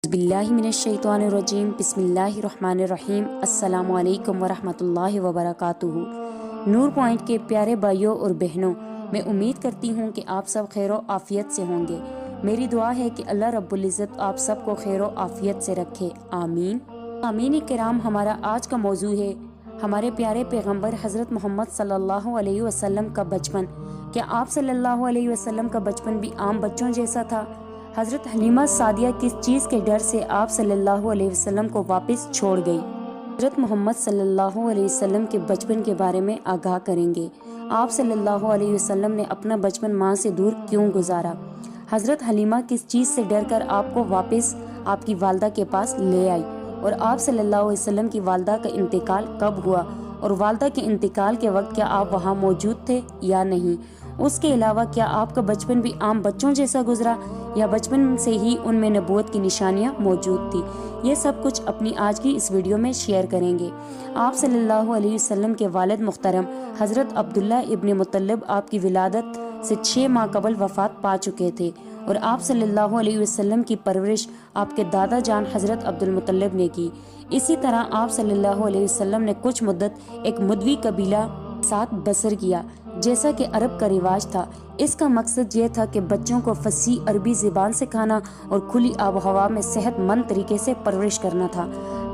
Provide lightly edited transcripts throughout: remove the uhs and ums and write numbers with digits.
बिल्लाहि मिनश्शैतानिर्रजीम बिस्मिल्लाहिर्रहमानिर्रहीम अस्सलामु अलैकुम वरहमतुल्लाहि वबरकातुहू। नूर पॉइंट के प्यारे भाइयों और बहनों, मैं उम्मीद करती हूँ कि आप सब खैर व आफियत से होंगे। मेरी दुआ है कि अल्लाह रब्बुल इज़्ज़त आप सबको खैर व आफियत से रखे, आमीन। आमीन किराम। हमारा आज का मौजू है हमारे प्यारे पैगंबर हज़रत मोहम्मद सल्लल्लाहु अलैहि वसल्लम का बचपन। क्या आप सल्लल्लाहु अलैहि वसल्लम का बचपन भी आम बच्चों जैसा था? हज़रत हलीमा सादिया किस चीज़ के डर से आप सल्लल्लाहु अलैहि वसल्लम को वापस छोड़ गई? हज़रत मोहम्मद सल्लल्लाहु अलैहि वसल्लम के बचपन के बारे में आगाह करेंगे। आप सल्लल्लाहु अलैहि वसल्लम ने अपना बचपन माँ से दूर क्यों गुजारा? हज़रत हलीमा किस चीज़ से डर कर आपको वापस आपकी वालदा के पास ले आई? और आप सल्लल्लाहु अलैहि वसल्लम की वालदा का इंतकाल कब हुआ? और वालदा के इंतकाल के वक्त क्या आप वहाँ मौजूद थे या नहीं? उसके अलावा क्या आपका बचपन भी आम बच्चों जैसा गुजरा या बचपन से ही उनमें नबूवत की निशानियाँ मौजूद थी? ये सब कुछ अपनी आज की इस वीडियो में शेयर करेंगे। आप सल्लल्लाहु अलैहि वसल्लम के वालिद मुहतरम हज़रत अब्दुल्ला इब्न मुत्तलिब आपकी विलादत से 6 माह कबल वफ़ात पा चुके थे और आप सल्लल्लाहु अलैहि वसल्लम की परवरिश आपके दादा जान हज़रत अब्दुल मुत्तलिब ने की। इसी तरह आप सल्लल्लाहु अलैहि वसल्लम ने कुछ मुद्दत एक मुदवी कबीला साथ बसर किया, जैसा कि अरब का रिवाज था। इसका मकसद ये था कि बच्चों को फसी अरबी ज़बान सिखाना और खुली आब हवा में सेहतमंद तरीके से परवरिश करना था।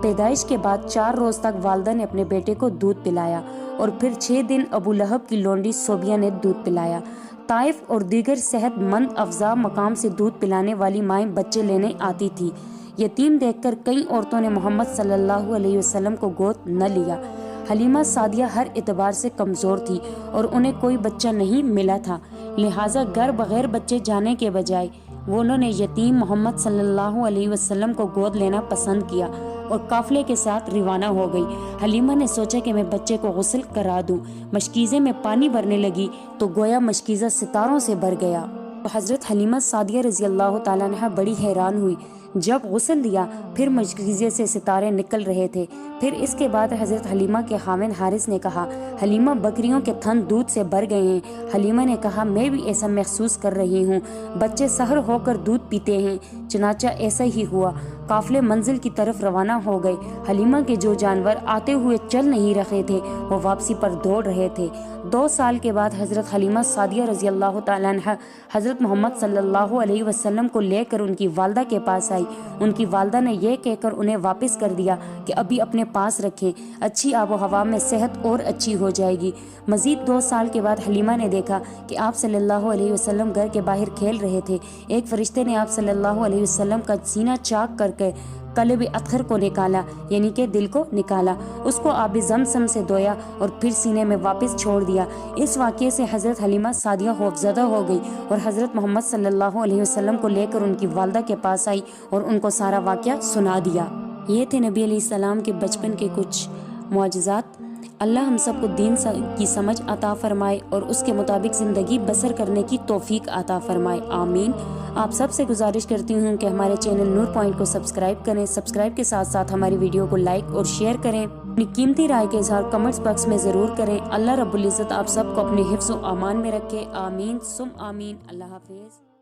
पैदाइश के बाद 4 रोज़ तक वालदा ने अपने बेटे को दूध पिलाया और फिर 6 दिन अबू लहब की लोंडी सोबिया ने दूध पिलाया। ताइफ और दीगर सेहतमंद अफजा मकाम से दूध पिलाने वाली माएँ बच्चे लेने आती थी। यतीम देखकर कई औरतों ने मोहम्मद सल्लल्लाहु अलैहि वसल्लम को गोद न लिया। हलीमा सादिया हर एतबार से कमज़ोर थी और उन्हें कोई बच्चा नहीं मिला था, लिहाजा घर बगैर बच्चे जाने के बजाय उन्होंने यतीम मोहम्मद सल्लल्लाहु अलैहि वसल्लम को गोद लेना पसंद किया और काफिले के साथ रवाना हो गई। हलीमा ने सोचा कि मैं बच्चे को गुस्ल करा दूं। मशकीज़े में पानी भरने लगी तो गोया मशकीज़ा सितारों से भर गया। तो हज़रत हलीमा सादिया रज़ी अल्लाह ताला अन्हा बड़ी हैरान हुई। जब गुस्ल दिया फिर मशकीज़े से सितारे निकल रहे थे। फिर इसके बाद हज़रत हलीमा के खाविंद हारिस ने कहा, हलीमा बकरियों के थन दूध से भर गए हैं। हलीमा ने कहा, मैं भी ऐसा महसूस कर रही हूँ, बच्चे सहर होकर दूध पीते हैं। चनाचा ऐसा ही हुआ। काफिले मंजिल की तरफ रवाना हो गए। हलीमा के जो जानवर आते हुए चल नहीं रहे थे वो वापसी पर दौड़ रहे थे। 2 साल के बाद हज़रत हलीमा सादिया रज़ी अल्लाह ताला अन्हा हज़रत मोहम्मद सल्लल्लाहु अलैहि वसल्लम को लेकर उनकी वालदा के पास आई। उनकी वालदा ने यह कहकर उन्हें वापस कर दिया कि अभी अपने पास रखें, अच्छी आबो हवा में सेहत और अच्छी हो जाएगी। मज़ीद 2 साल के बाद हलीमा ने देखा कि आप सल्लल्लाहु अलैहि वसल्लम घर के बाहर खेल रहे थे। एक फरिश्ते ने आप सल्लल्लाहु अलैहि वसल्लम का सीना चाक करके कलब अतहर को निकाला, यानी कि दिल को निकाला, उसको आबी ज़मज़म से धोया और फिर सीने में वापस छोड़ दिया। इस वाक़ये से हज़रत हलीमा सादिया खौफज़दा हो गई और हज़रत मोहम्मद सल्लल्लाहु अलैहि वसल्लम को लेकर उनकी वालदा के पास आई और उनको सारा वाक़या सुना दिया। ये थे नबी अलैहिस्सलाम के बचपन के कुछ मुआजिज़ात। अल्लाह हम सबको दीन की समझ अता फरमाए और उसके मुताबिक ज़िंदगी बसर करने की तौफीक अता फरमाए, आमीन। आप सबसे गुजारिश करती हूँ कि हमारे चैनल नूर पॉइंट को सब्सक्राइब करें। सब्सक्राइब के साथ साथ हमारी वीडियो को लाइक और शेयर करें। अपनी कीमती राय के इज़हार कमेंट्स बॉक्स में ज़रूर करें। अल्लाह रब्बुल इज़्ज़त आप सबको अपने हिफ्ज़ व अमान में रखे, आमीन सुम आमीन। अल्लाह हाफ़िज़।